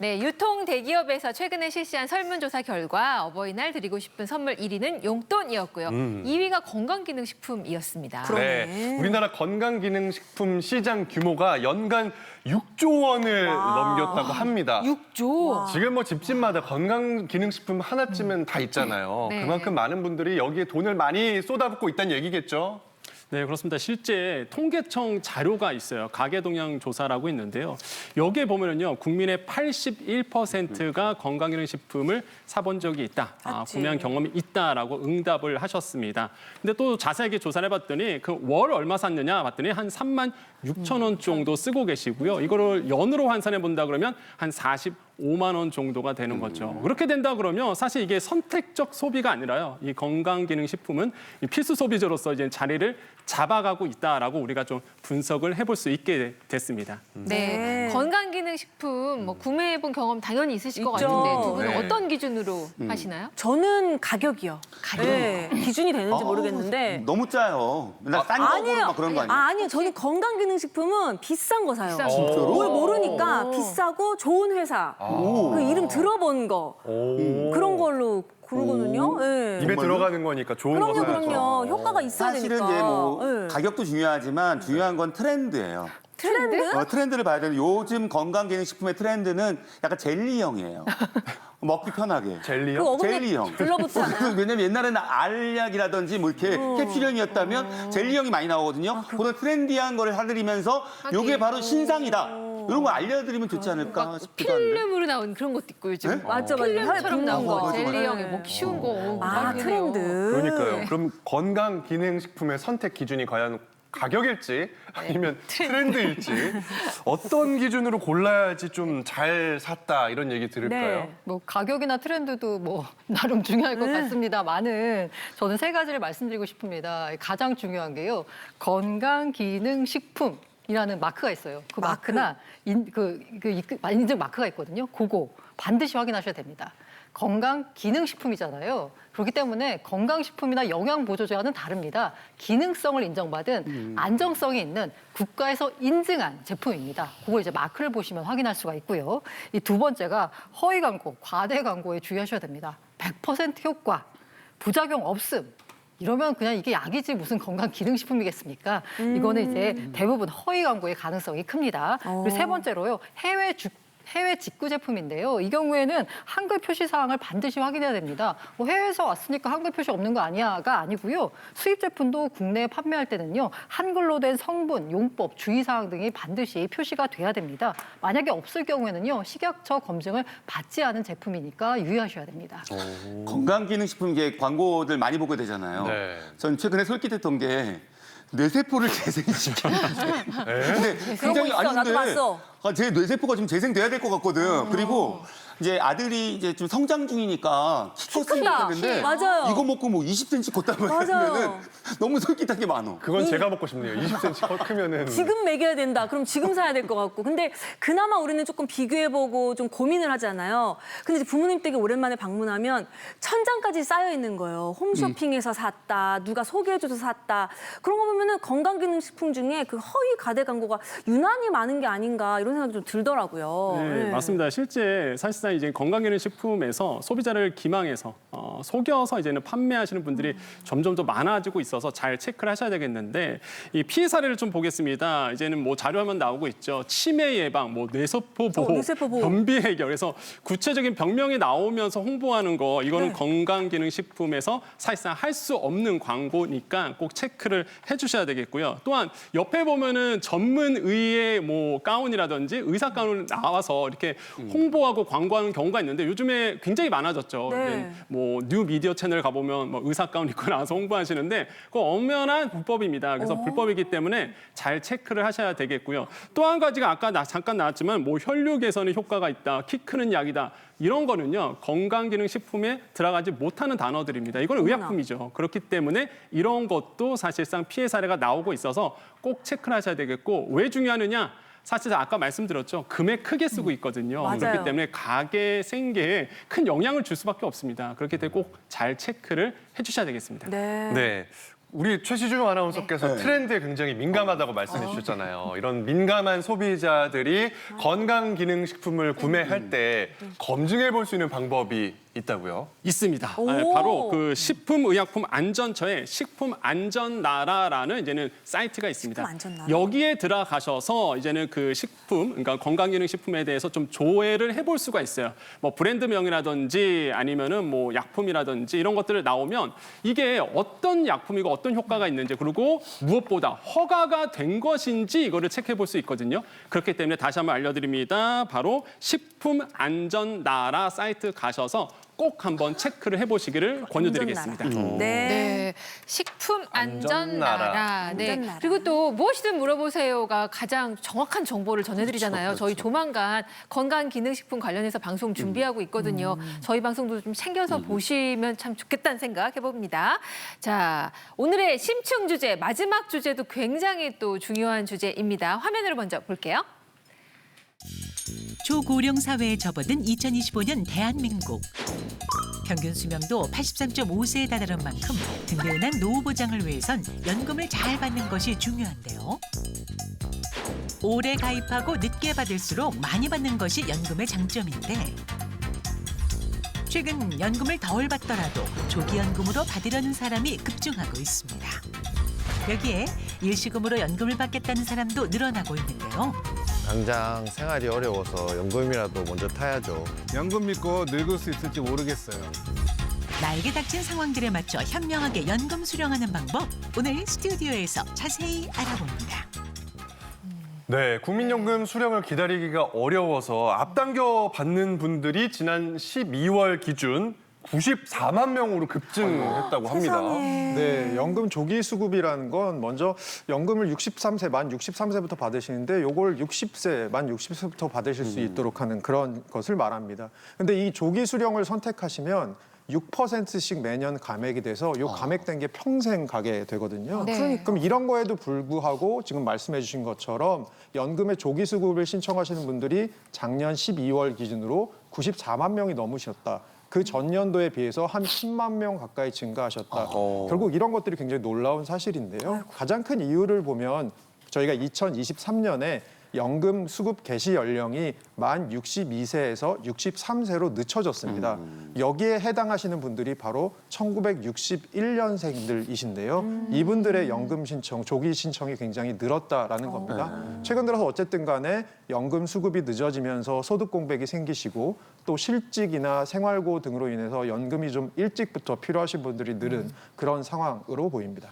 네, 유통 대기업에서 최근에 실시한 설문조사 결과 어버이날 드리고 싶은 선물 1위는 용돈이었고요. 2위가 건강기능식품이었습니다. 네, 우리나라 건강기능식품 시장 규모가 연간 6조 원을 넘겼다고 합니다. 6조? 지금 뭐 집집마다 건강기능식품 하나쯤은 다 있잖아요. 네. 그만큼 많은 분들이 여기에 돈을 많이 쏟아붓고 있다는 얘기겠죠? 네, 그렇습니다. 실제 통계청 자료가 있어요. 가계동향 조사라고 있는데요. 여기에 보면은요, 국민의 81%가 건강기능식품을 사본 적이 있다, 구매한 경험이 있다라고 응답을 하셨습니다. 근데 또 자세하게 조사를 해봤더니 그 월 얼마 샀느냐 봤더니 한 3만 6천 원 정도 쓰고 계시고요. 이거를 연으로 환산해 본다 그러면 한 45만 원 정도가 되는 거죠. 그렇게 된다 그러면 사실 이게 선택적 소비가 아니라요. 이 건강기능식품은 필수 소비재로서 이제 자리를 잡아가고 있다라고 우리가 좀 분석을 해볼 수 있게 됐습니다. 네, 건강기능식품 뭐 구매해본 경험 당연히 있으실 것 있죠. 같은데 두 분은 네. 어떤 기준으로 하시나요? 저는 가격이요. 가격? 네, 기준이 되는지 모르겠는데. 너무 짜요. 맨날 싼 거 아니에요. 고르고 막 그런 거 아니에요? 아니요. 저는 건강기능식품은 비싼 거 사요. 비싼 거. 진짜로? 뭘 모르니까 비싸고 좋은 회사. 그 이름 들어본 거. 그런 걸로 고르거든요. 네. 입에 정말요? 들어가는 거니까 좋은 거 그럼요, 사야죠. 그럼요. 효과가 있어야 사실은 되니까. 이제 뭐 네. 가격도 중요하지만 중요한 건 트렌드예요. 트렌드? 트렌드를 봐야 되는데 요즘 건강기능식품의 트렌드는 약간 젤리형이에요. 먹기 편하게. 그 젤리요? 어머니 젤리형. 들러붙지 않아요? 왜냐면 옛날에는 알약이라든지 뭐 이렇게 캡슐형이었다면 젤리형이 많이 나오거든요. 그런 트렌디한 거를 사드리면서 요게 바로 신상이다. 이런 거 알려드리면 좋지 않을까 싶기도 한데. 필름으로 나온 그런 것도 있고 요즘. 네? 맞죠, 맞죠. 필름처럼 나온 거, 맞아, 맞아. 젤리형에 먹기 쉬운 거. 아, 대박이네요. 트렌드. 그러니까요. 그럼 건강기능식품의 선택 기준이 과연 가격일지 아니면 트렌드일지 어떤 기준으로 골라야지 좀 잘 샀다 이런 얘기 들을까요? 네. 뭐 가격이나 트렌드도 뭐 나름 중요할 것 같습니다만은 저는 세 가지를 말씀드리고 싶습니다. 가장 중요한 게요. 건강기능식품. 이라는 마크가 있어요. 그 마크나 인증 마크가 있거든요. 그거 반드시 확인하셔야 됩니다. 건강기능식품이잖아요. 그렇기 때문에 건강식품이나 영양보조제와는 다릅니다. 기능성을 인정받은 안정성이 있는 국가에서 인증한 제품입니다. 그걸 이제 마크를 보시면 확인할 수가 있고요. 이 두 번째가 허위 광고, 과대 광고에 주의하셔야 됩니다. 100% 효과, 부작용 없음. 이러면 그냥 이게 약이지 무슨 건강기능식품이겠습니까? 이거는 이제 대부분 허위 광고의 가능성이 큽니다. 그리고 세 번째로요, 해외 직구 제품인데요. 이 경우에는 한글 표시 사항을 반드시 확인해야 됩니다. 뭐 해외에서 왔으니까 한글 표시 없는 거 아니야가 아니고요. 수입 제품도 국내에 판매할 때는요. 한글로 된 성분, 용법, 주의사항 등이 반드시 표시가 돼야 됩니다. 만약에 없을 경우에는요. 식약처 검증을 받지 않은 제품이니까 유의하셔야 됩니다. 건강기능식품 이게 광고들 많이 보게 되잖아요. 네. 전 최근에 솔깃했던 게 뇌세포를 재생시켰는데 근데 그런 거 있어. 나도 봤어. 제 뇌세포가 좀 재생돼야 될 것 같거든. 그리고 이제 아들이 이제 좀 성장 중이니까 키 컸으면 크다. 좋겠는데 맞아요. 이거 먹고 뭐 20cm 컸다고 맞아요. 하면은 너무 솔깃한 게 많어. 그건 제가 먹고 싶네요. 20cm 크면은 지금 먹여야 된다. 그럼 지금 사야 될 것 같고. 근데 그나마 우리는 조금 비교해보고 좀 고민을 하잖아요. 근데 이제 부모님 댁에 오랜만에 방문하면 천장까지 쌓여 있는 거예요. 홈쇼핑에서 샀다, 누가 소개해줘서 샀다. 그런 거 보면은 건강기능식품 중에 그 허위 과대 광고가 유난히 많은 게 아닌가 이런 생각이 좀 들더라고요. 네, 네. 맞습니다. 실제 사실상 이제 건강기능식품에서 소비자를 기망해서 속여서 이제는 판매하시는 분들이 점점 더 많아지고 있어서 잘 체크를 하셔야 되겠는데 이 피해 사례를 좀 보겠습니다. 이제는 뭐 자료화면 나오고 있죠. 치매 예방, 뭐 뇌세포 보호, 뇌세포 보호. 변비 해결. 그래서 구체적인 병명이 나오면서 홍보하는 거 이거는 네. 건강기능식품에서 사실상 할 수 없는 광고니까 꼭 체크를 해주셔야 되겠고요. 또한 옆에 보면은 전문 의의 뭐 가운이라든지 의사 가운을 나와서 이렇게 홍보하고 광고하는 경우가 있는데 요즘에 굉장히 많아졌죠. 네. 뭐 뉴 미디어 채널 가보면 뭐 의사 가운 입고 나와서 홍보하시는데 그거 엄연한 불법입니다. 그래서 불법이기 때문에 잘 체크를 하셔야 되겠고요. 또 한 가지가 아까 잠깐 나왔지만 뭐 혈류 개선에 효과가 있다, 키 크는 약이다. 이런 거는요, 건강기능식품에 들어가지 못하는 단어들입니다. 이건 의약품이죠. 그렇기 때문에 이런 것도 사실상 피해 사례가 나오고 있어서 꼭 체크를 하셔야 되겠고, 왜 중요하느냐? 사실 아까 말씀드렸죠. 금액 크게 쓰고 있거든요. 맞아요. 그렇기 때문에 가게 생계에 큰 영향을 줄 수밖에 없습니다. 그렇기 때문에 꼭 잘 체크를 해주셔야 되겠습니다. 네. 네. 우리 최시중 아나운서께서 트렌드에 굉장히 민감하다고 말씀해 주셨잖아요. 이런 민감한 소비자들이 건강기능식품을 구매할 때 검증해 볼 수 있는 방법이 있다고요? 있습니다. 오. 바로 그 식품의약품안전처의 식품안전나라라는 이제는 사이트가 있습니다. 식품안전나라. 여기에 들어가셔서 이제는 그 식품, 그러니까 건강기능식품에 대해서 좀 조회를 해볼 수가 있어요. 뭐 브랜드명이라든지 아니면은 뭐 약품이라든지 이런 것들을 나오면 이게 어떤 약품이고 어떤 효과가 있는지 그리고 무엇보다 허가가 된 것인지 이거를 체크해 볼 수 있거든요. 그렇기 때문에 다시 한번 알려드립니다. 바로 식품안전나라 사이트 가셔서 꼭 한번 체크를 해보시기를 권유드리겠습니다. 네. 네, 식품 안전나라. 네. 안전나라. 그리고 또 무엇이든 물어보세요가 가장 정확한 정보를 전해드리잖아요. 저희 조만간 건강기능식품 관련해서 방송 준비하고 있거든요. 저희 방송도 좀 챙겨서 보시면 참 좋겠다는 생각 해봅니다. 자, 오늘의 심층 주제, 마지막 주제도 굉장히 또 중요한 주제입니다. 화면으로 먼저 볼게요. 초고령 사회에 접어든 2025년 대한민국. 평균 수명도 83.5세에 다다른 만큼 든든한 노후 보장을 위해선 연금을 잘 받는 것이 중요한데요. 오래 가입하고 늦게 받을수록 많이 받는 것이 연금의 장점인데 최근 연금을 덜 받더라도 조기연금으로 받으려는 사람이 급증하고 있습니다. 여기에 일시금으로 연금을 받겠다는 사람도 늘어나고 있는데요. 당장 생활이 어려워서 연금이라도 먼저 타야죠. 연금 믿고 늙을 수 있을지 모르겠어요. 나에게 닥친 상황들에 맞춰 현명하게 연금 수령하는 방법, 오늘 스튜디오에서 자세히 알아봅니다. 네, 국민연금 수령을 기다리기가 어려워서 앞당겨 받는 분들이 지난 12월 기준 94만 명으로 급증했다고 합니다. 네, 연금 조기 수급이라는 건 먼저 연금을 63세, 만 63세부터 받으시는데 요걸 60세, 만 60세부터 받으실 수 있도록 하는 그런 것을 말합니다. 근데 이 조기 수령을 선택하시면 6%씩 매년 감액이 돼서 요 감액된 게 평생 가게 되거든요. 네. 그럼 이런 거에도 불구하고 지금 말씀해 주신 것처럼 연금의 조기 수급을 신청하시는 분들이 작년 12월 기준으로 94만 명이 넘으셨다. 그 전년도에 비해서 한 10만 명 가까이 증가하셨다. 결국 이런 것들이 굉장히 놀라운 사실인데요. 가장 큰 이유를 보면 저희가 2023년에 연금 수급 개시 연령이 만 62세에서 63세로 늦춰졌습니다. 여기에 해당하시는 분들이 바로 1961년생들이신데요. 이분들의 연금 신청, 조기 신청이 굉장히 늘었다라는 겁니다. 최근 들어서 어쨌든 간에 연금 수급이 늦어지면서 소득 공백이 생기시고 또 실직이나 생활고 등으로 인해서 연금이 좀 일찍부터 필요하신 분들이 늘은 그런 상황으로 보입니다.